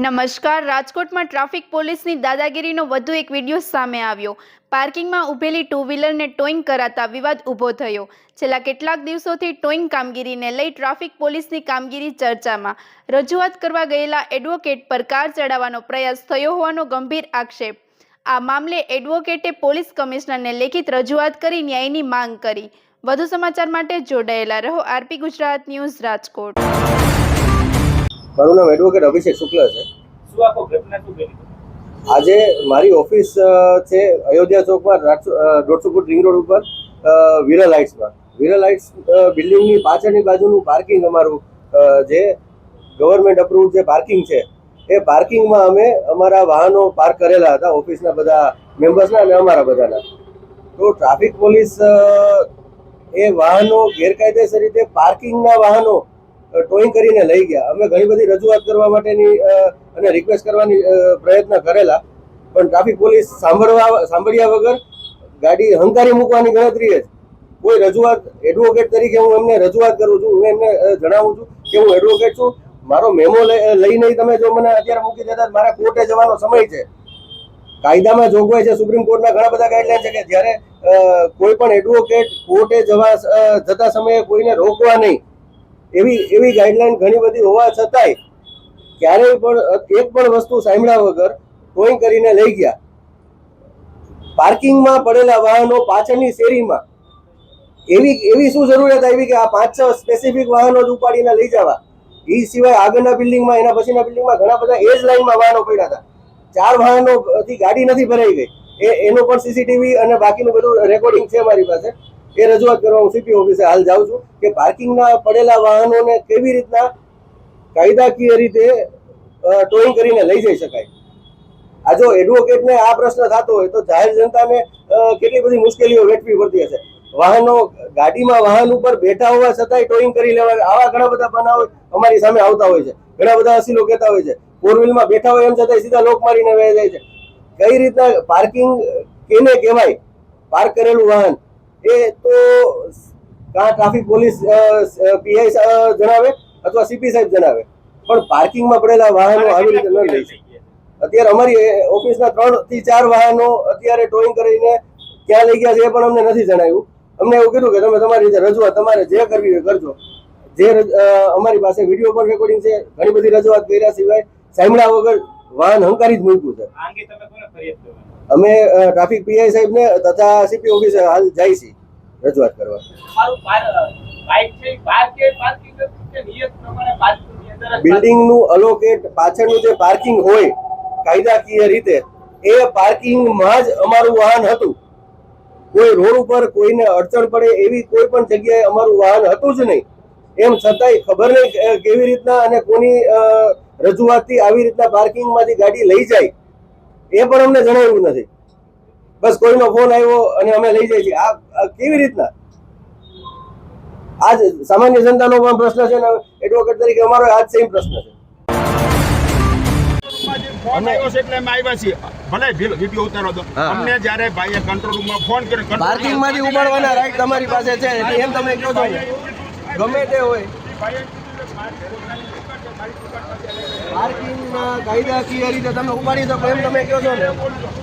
નમસ્કાર. રાજકોટમાં ટ્રાફિક પોલીસની દાદાગીરીનો વધુ એક વિડીયો સામે આવ્યો. પાર્કિંગમાં ઊભેલી ટુ વ્હીલરને ટોઈંગ કરાતા વિવાદ ઊભો થયો. છેલ્લા કેટલાક દિવસોથી ટોઈંગ કામગીરીને લઈ ટ્રાફિક પોલીસની કામગીરી ચર્ચામાં. રજૂઆત કરવા ગયેલા એડવોકેટ પર કાર ચડાવવાનો પ્રયાસ થયો હોવાનો ગંભીર આક્ષેપ. આ મામલે એડવોકેટે પોલીસ કમિશનરને લેખિત રજૂઆત કરી ન્યાયની માંગ કરી. વધુ સમાચાર માટે જોડાયેલા રહો આરપી ગુજરાત ન્યૂઝ રાજકોટ. મારું નામ એડવોકેટ અભિષેક શુક્લ છે. આજે મારી ઓફિસ છે અયોધ્યા ચોકમાં 150 ફૂટ રિંગ રોડ ઉપર વિરલ હાઇટ્સ બિલ્ડિંગની પાછળની બાજુનું પાર્કિંગ અમારું જે ગવર્મેન્ટ અપ્રુવડ જે પાર્કિંગ છે એ પાર્કિંગમાં અમે અમારા વાહનો પાર્ક કરેલા હતા, ઓફિસના બધા મેમ્બર્સના અને અમારા બધાના. તો ટ્રાફિક પોલીસ એ વાહનો ગેરકાયદેસર રીતે પાર્કિંગના વાહનો ટોઈંગ કરીને લઈ ગયા. અમે ઘણી બધી રજૂઆત કરવા માટેની અને રિક્વેસ્ટ કરવાની પ્રયત્ન કરેલા, પણ ટ્રાફિક પોલીસ સાંભળ્યા વગર ગાડી હંકારી મૂકવાની ગણતરી જ. કોઈ રજૂઆત એડવોકેટ તરીકે હું એમને રજૂઆત કરું છું, હું એમને જણાવું છું કે હું એડવોકેટ છું, મારો મેમો લઈને તમે જો મને અત્યારે મૂકી દેતા, મારા કોર્ટે જવાનો સમય છે. કાયદામાં જોગવાઈ છે, સુપ્રીમ કોર્ટના ઘણા બધા ગાઈડલાઈન છે કે જ્યારે કોઈ પણ એડવોકેટ કોર્ટે જતા સમયે કોઈને રોકવા નહીં, એવી ગાઈડલાઈન ઘણી બધી હોવા છતાંય ક્યારેય પણ એક પણ વસ્તુ સાંભળ્યા વગર ટોઈંગ કરીને લઈ ગયા. પાર્કિંગમાં પડેલા વાહનો પાછળની શેરીમાં એવી શું જરૂરિયાત આવી કે આ 5-6 સ્પેસિફિક વાહનો જ ઉપાડીને લઈ જવા? એ સિવાય આગળના બિલ્ડિંગમાં, એના પછીના બિલ્ડિંગમાં ઘણા બધા એ જ લાઈનમાં વાહનો પડ્યા હતા. 4 વાહનોથી ગાડી નથી ભરાઈ ગઈ. એનું પણ સીસીટીવી અને બાકીનું બધું રેકોર્ડિંગ છે મારી પાસે. એ રજૂઆત કરવા હું સીપી ઓફિસે હાલ જાઉં છું કે પાર્કિંગના પડેલા વાહનોને કેવી રીતના કાયદાકીય રીતે ટોઈંગ કરીને લઈ જઈ શકાય. આ જો એડવોકેટને આ પ્રશ્ન થતો હોય તો જાહેર જનતાને કેટલી બધી મુશ્કેલીઓ વેઠવી પડતી હશે. ગાડીમાં વાહન ઉપર બેઠા હોવા છતાંય ટોઈંગ કરી લેવા, આવા ઘણા બધા બનાવો અમારી સામે આવતા હોય છે. ઘણા બધા અસીલો કહેતા હોય છે 4 વ્હીલમાં બેઠા હોય એમ છતાંય સીધા લોક મારીને વહી જાય છે. કઈ રીતના પાર્કિંગ કેને કહેવાય? પાર્ક કરેલું વાહન એ તો ટ્રાફિક પોલીસ પીઆઈ જણાવે અથવા સીપી સાહેબ જણાવે, પણ પાર્કિંગમાં પડેલા વાહનો આવી રીતે ન લઈ શકે. અત્યારે અમારી ઓફિસના 3 થી 4 વાહનો અત્યારે ટોઈંગ કરીને ક્યાં લઈ ગયા છે એ પણ અમને નથી જણાવ્યું. અમને એવું કીધું કે તમે તમારી રીતે રજૂઆત તમારે જે કરવી હોય કરજો. અમારી પાસે વિડીયો પણ રેકોર્ડિંગ છે. ઘણી બધી રજૂઆત કર્યા સિવાય સાંભળ્યા વગર વાહન હંકારી જ મૂક્યું છે. અમે ટ્રાફિક પીઆઈ સાહેબને તથા સીપી ઓફિસે હાલ જાય છે રજૂઆત કરવા. બિલ્ડિંગનું અલોકેટ પાછળનું જે પાર્કિંગ હોય કાયદાકીય રીતે, એ પાર્કિંગમાં જ અમારું વાહન હતું. કોઈ રોડ ઉપર કોઈને અડચણ પડે એવી કોઈ પણ જગ્યાએ અમારું વાહન હતું જ નહીં. એમ છતાંય ખબર નહીં કેવી રીતના અને કોની રજૂઆતથી આવી રીતના પાર્કિંગમાંથી ગાડી લઈ જાય એ પણ અમને જણાવ્યું નથી. બસ કોઈનો ફોન આવ્યો અને અમે લઈ જઈએ છીએ. આ કેવી રીતના? આજ સામાન્ય જનતાનો પણ પ્રશ્ન છે ને એડવોકેટ તરીકે અમારો આજ સેમ પ્રશ્ન છે. ફોન આવ્યો છે એટલે અમે આવ્યા છીએ. ભલે વિડિયો ઉતારો તો અમને જ્યારે ભાઈએ કંટ્રોલ રૂમમાં ફોન કર્યો, પાર્કિંગમાંથી ઉપાડવાના રાઈટ તમારી પાસે છે, એમ તમે કહો છો. ગમે તે હોય, પાર્કિંગમાં કાયદાકીય રીતે તમે ઉપાડી શકો એમ તમે કહો છો ને.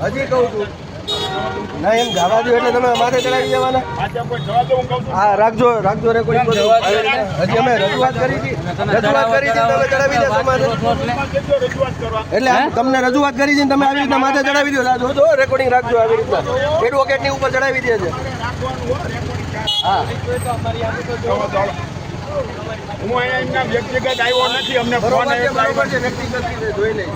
હજી કહું છું ના, એમ જવા દો એટલે તમે માથે ચડાવી દેવાના. હા, રાખજો રેકોર્ડિંગ. હજી અમે રજૂઆત કરી હતી તમે ચડાવી દેશો માથે. એટલે તમને રજૂઆત કરી છે તમે આવી રીતના માથે ચડાવી દો. જોજો રેકોર્ડિંગ રાખજો. આવી રીતના એડવોકેટની ઉપર ચડાવી દે છે. હા, હું અહીંયા વ્યક્તિગત આવ્યો નથી. અમને ફોન બરોબર છે, વ્યક્તિગત જોઈ લઈ.